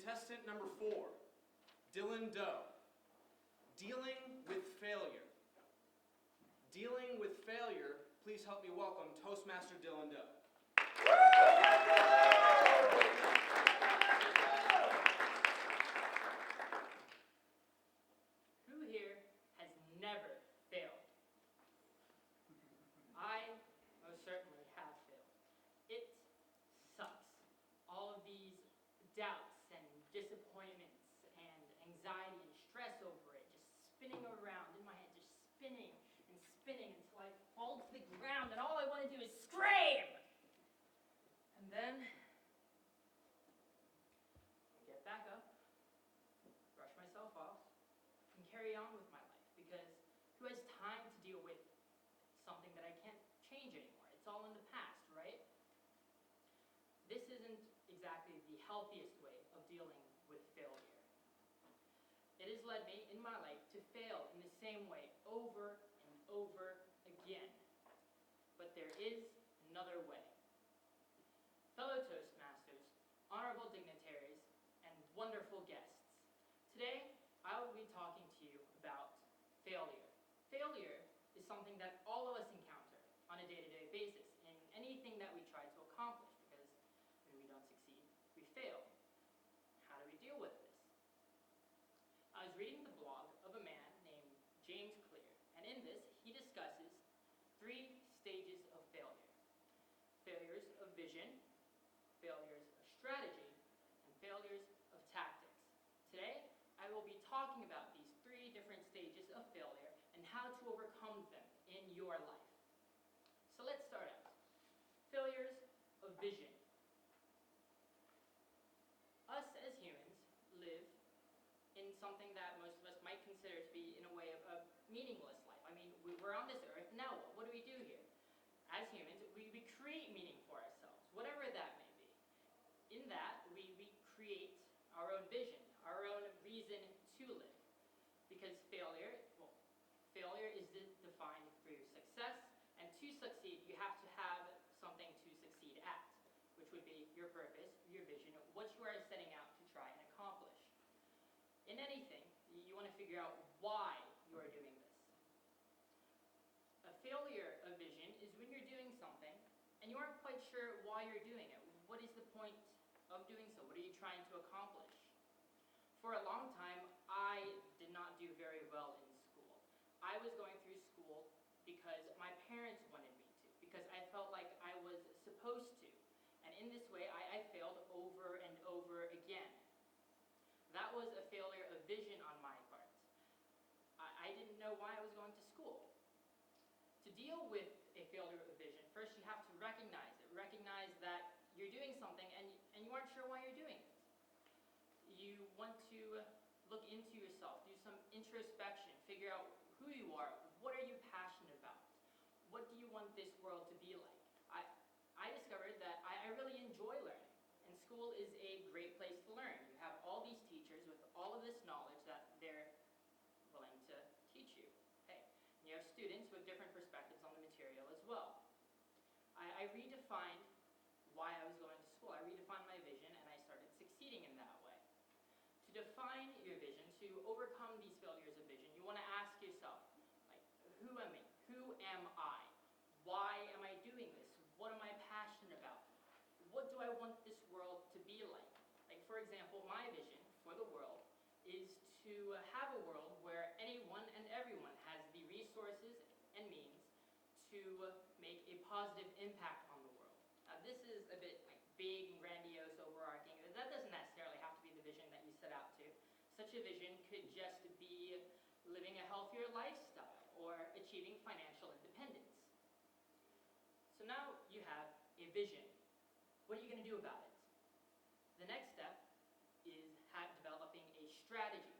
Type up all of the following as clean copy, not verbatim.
Contestant number 4, Dyllan Doe. Dealing with failure. Dealing with failure, please help me welcome Toastmaster Dyllan Doe. Who here has never failed? I most certainly have failed. It sucks. All of these doubts and disappointments and anxiety and stress over it, just spinning around in my head, just spinning and spinning until I fall to the ground and all I want to do is scream! And then I get back up, brush myself off, and carry on with my life, because who has time to deal with something that I can't change anymore? It's all in the past, right? This isn't exactly the healthiest way of dealing with failure. It has led me in my life to fail in the same way over and over again. But there is another way. Fellow Toastmasters, honorable dignitaries, and wonderful guests, today I will be talking to you about failure. Failure is something that all of us encounter on a day-to-day basis in anything that we try to accomplish, because when we don't succeed, we fail. How do we deal with this? I was reading the blog of a man named James Clear, and in this he discusses 3 stages of failure. Failures of vision, failures of strategy, and failures of tactics. Today, I will be talking about these 3 different stages of failure and how to overcome them in your life. So let's start out. Failures of vision. Us as humans live in something that most of us might consider to be, in a way, a meaningless life. I mean, we're on this earth, now what? What do we do here? As humans, we create meaning for ourselves, whatever that may be. In that, we create our own vision, our own reason to live. Because failure is defined through success, and to succeed, you have to have something to succeed at, which would be your purpose, your vision, what you are setting out to try and accomplish. In anything, you want to figure out why you are doing this. A failure of vision is when you're doing something and you aren't quite sure why you're doing it. What is the point of doing so? What are you trying to accomplish? For a long time, I did not do very well in school. I was going through school because my parents wanted me to, because I felt like I was supposed to. And in this way, I failed over and over again. That was a failure of vision on my part. I didn't know why I was going to school. To deal with a failure of vision, first you have to recognize it. Recognize that you're doing something and you aren't sure why you're doing it. You want to look into yourself, do some introspection, figure out who you are, what are you passionate about, what do you want this world to be like. I discovered that I really enjoy learning, and school is a great place to learn. You have all these teachers with all of this knowledge that they're willing to teach you. Okay. And you have students with different perspectives on the material as well. I redefined why I was going to school. I redefined my vision, and I started succeeding in that way. To define your vision, to overcome these failures of vision, you want to ask yourself, like, who am I? Who am I? Why am I doing this? What am I passionate about? What do I want this world to be like? Like, for example, my vision for the world is to have a world where anyone and everyone has the resources and means to make a positive impact on the world. Now, this is a bit like big and grandiose, overarching. That doesn't necessarily have to be the vision that you set out to. Such a vision could just be living a healthier lifestyle or achieving financial independence. So now you have a vision. What are you going to do about it? The next step is developing a strategy.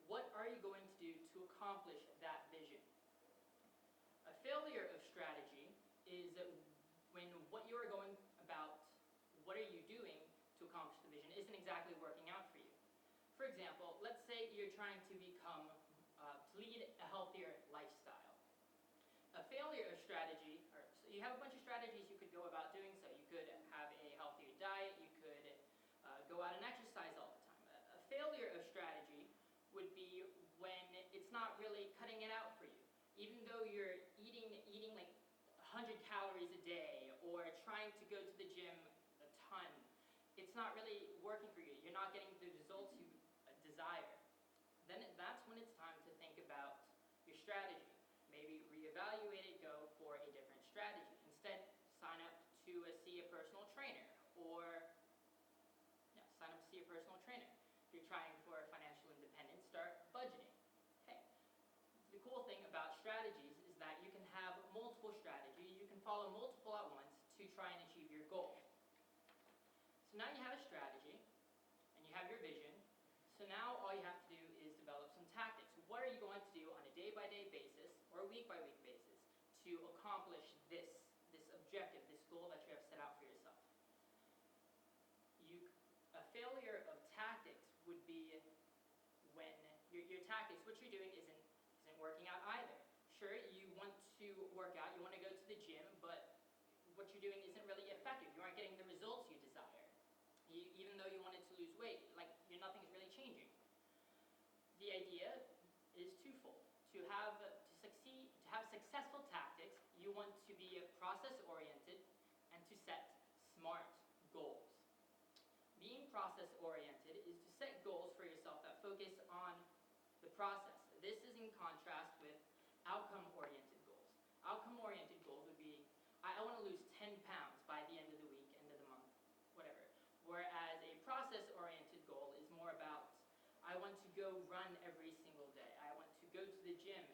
What are you going to do to accomplish that vision? A failure of strategy is when what you are going about, what are you doing to accomplish the vision, isn't exactly working out for you. For example, let's say you're trying to lead a healthier lifestyle. A failure of strategy, so you have a bunch of strategies you could go about doing so. You could have a healthier diet, you could go out and exercise all the time. you're eating like 100 calories a day or trying to go to the gym a ton, it's not really working for you. You're not getting the results you desire. Then that's when it's time to think about your strategy. Maybe reevaluate it, go for a different strategy. Instead, sign up to see a personal trainer, or sign up to see a personal trainer. If you're trying for financial independence, start budgeting. Hey, the cool thing about strategies is that you can have multiple strategies. You can follow multiple at once to try and achieve your goal. So now you have a strategy, and you have your vision. So now all you have to do is develop some tactics. What are you going to do on a day-by-day basis or a week-by-week basis to accomplish this objective, this goal that you have set out for yourself? A failure of tactics would be when your tactics, what you're doing isn't working out either. Sure, you want to work out, you want to go to the gym, but what you're doing isn't really effective. You aren't getting the results you desire. Even though you wanted to lose weight, nothing is really changing. The idea is twofold. To have successful tactics, you want to be process-oriented and to set smart goals. Being process-oriented is to set goals for yourself that focus on the process. This is in contrast with outcome-oriented goals. Outcome-oriented goals would be, I want to lose 10 pounds by the end of the week, end of the month, whatever. Whereas a process-oriented goal is more about, I want to go run every single day. I want to go to the gym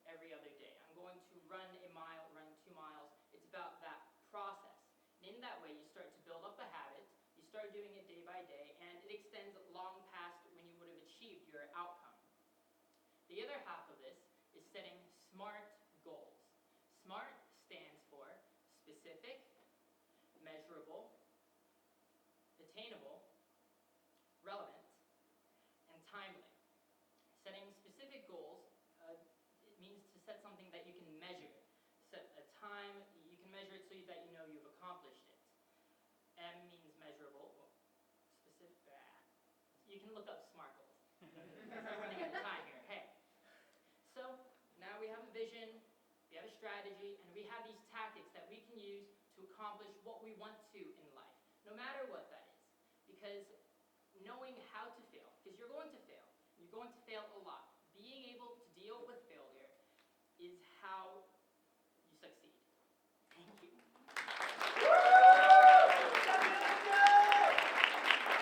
every other day. I'm going to run a mile, run 2 miles. It's about that process. And in that way, you start to build up a habit. You start doing it day by day, and it extends long past when you would have achieved your outcome. The other half of this is setting SMART goals. SMART stands for specific, measurable, attainable, relevant, and timely. Setting specific goals, it means to set something that you can measure. Set a time, you can measure it so that you know you've accomplished it. M means measurable, specific, you can look up SMART goals. We're running out of time here, hey. So, now we have a vision, we have a strategy, and we have these tactics that we can use to accomplish what we want to in life, no matter what that is. Because knowing how to fail, because you're going to fail a lot. Being able to deal with